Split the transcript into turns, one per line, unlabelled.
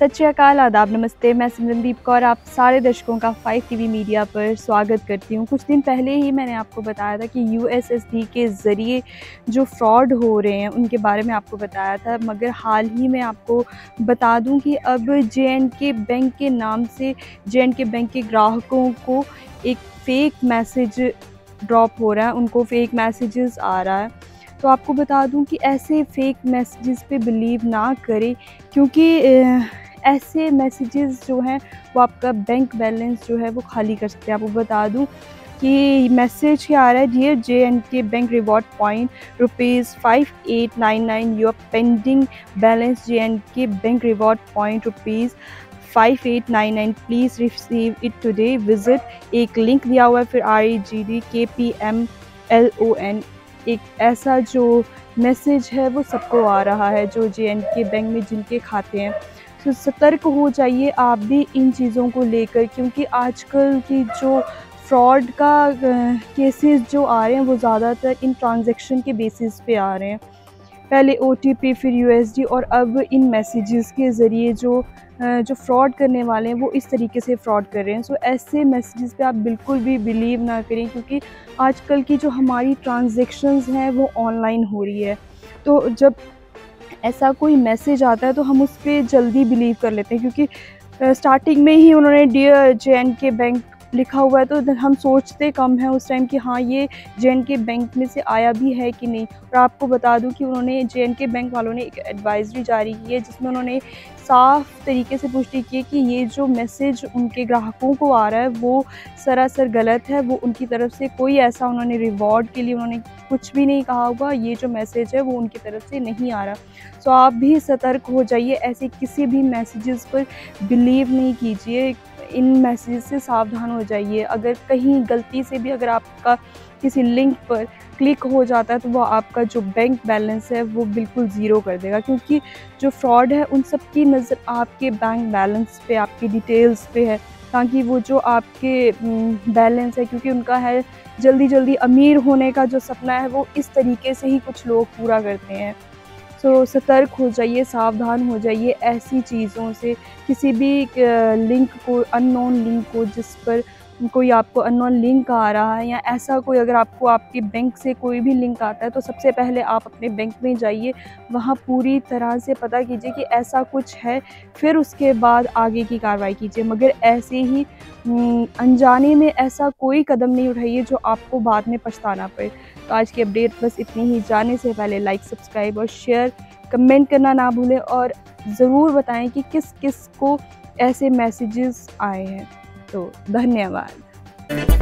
सत श्री अकाल, आदाब, नमस्ते। मैं सिमरनदीप कौर आप सारे दर्शकों का 5 टीवी मीडिया पर स्वागत करती हूँ। कुछ दिन पहले ही मैंने आपको बताया था कि यूएसएसडी के ज़रिए जो फ्रॉड हो रहे हैं उनके बारे में आपको बताया था, मगर हाल ही में आपको बता दूँ कि अब जे.एंड.के बैंक के नाम से जे.एंड.के बैंक के ग्राहकों को एक फ़ेक मैसेज ड्रॉप हो रहा है, उनको फ़ेक मैसेजेस आ रहा है। तो आपको बता दूं कि ऐसे फ़ेक मैसेजेस पे बिलीव ना करें, क्योंकि ऐसे मैसेजेस जो हैं वो आपका बैंक बैलेंस जो है वो खाली कर सकते हैं। आपको बता दूं कि मैसेज क्या आ रहा है, dear J and K bank reward point ₹5899 your pending balance J and K bank reward point ₹5899 please receive it today visit. एक लिंक दिया हुआ है, फिर REGDKPMLON। एक ऐसा जो मैसेज है वो सबको आ रहा है जो जे.एंड.के बैंक में जिनके खाते हैं। तो सतर्क हो जाइए आप भी इन चीज़ों को लेकर, क्योंकि आजकल की जो फ्रॉड का केसेस जो आ रहे हैं वो ज़्यादातर इन ट्रांजैक्शन के बेसिस पे आ रहे हैं। पहले OTP, फिर USD, और अब इन मैसेजेस के ज़रिए जो फ्रॉड करने वाले हैं वो इस तरीके से फ्रॉड कर रहे हैं। सो ऐसे मैसेजेस पे आप बिल्कुल भी बिलीव ना करें, क्योंकि आजकल की जो हमारी ट्रांजैक्शंस हैं वो ऑनलाइन हो रही है। तो जब ऐसा कोई मैसेज आता है तो हम उस पर जल्दी बिलीव कर लेते हैं, क्योंकि स्टार्टिंग में ही उन्होंने डियर जे.एंड.के बैंक लिखा हुआ है, तो हम सोचते कम है उस टाइम कि हाँ ये जे.एंड.के बैंक में से आया भी है कि नहीं। और आपको बता दूं कि उन्होंने जे.एंड.के बैंक वालों ने एक एडवाइजरी जारी की है, जिसमें उन्होंने साफ़ तरीके से पुष्टि की है कि ये जो मैसेज उनके ग्राहकों को आ रहा है वो सरासर गलत है। वो उनकी तरफ से कोई ऐसा उन्होंने रिवॉर्ड के लिए उन्होंने कुछ भी नहीं कहा होगा, ये जो मैसेज है वो उनकी तरफ से नहीं आ रहा। सो आप भी सतर्क हो जाइए, ऐसे किसी भी मैसेजेस पर बिलीव नहीं कीजिए, इन मैसेज से सावधान हो जाइए। अगर कहीं गलती से भी अगर आपका किसी लिंक पर क्लिक हो जाता है तो वो आपका जो बैंक बैलेंस है वो बिल्कुल ज़ीरो कर देगा, क्योंकि जो फ्रॉड है उन सब की नज़र आपके बैंक बैलेंस पे, आपकी डिटेल्स पे है, ताकि वो जो आपके बैलेंस है, क्योंकि उनका है जल्दी जल्दी अमीर होने का जो सपना है वो इस तरीके से ही कुछ लोग पूरा करते हैं। सो सतर्क हो जाइए, सावधान हो जाइए ऐसी चीज़ों से। किसी भी लिंक को, अननोन लिंक को, जिस पर कोई आपको अननोन लिंक आ रहा है या ऐसा कोई, अगर आपको आपके बैंक से कोई भी लिंक आता है तो सबसे पहले आप अपने बैंक में जाइए, वहाँ पूरी तरह से पता कीजिए कि ऐसा कुछ है, फिर उसके बाद आगे की कार्रवाई कीजिए। मगर ऐसे ही अनजाने में ऐसा कोई कदम नहीं उठाइए जो आपको बाद में पछताना पड़े। तो आज की अपडेट बस इतनी ही। जाने से पहले लाइक, सब्सक्राइब और शेयर, कमेंट करना ना भूलें, और ज़रूर बताएं कि किस किस को ऐसे मैसेजेस आए हैं। तो धन्यवाद।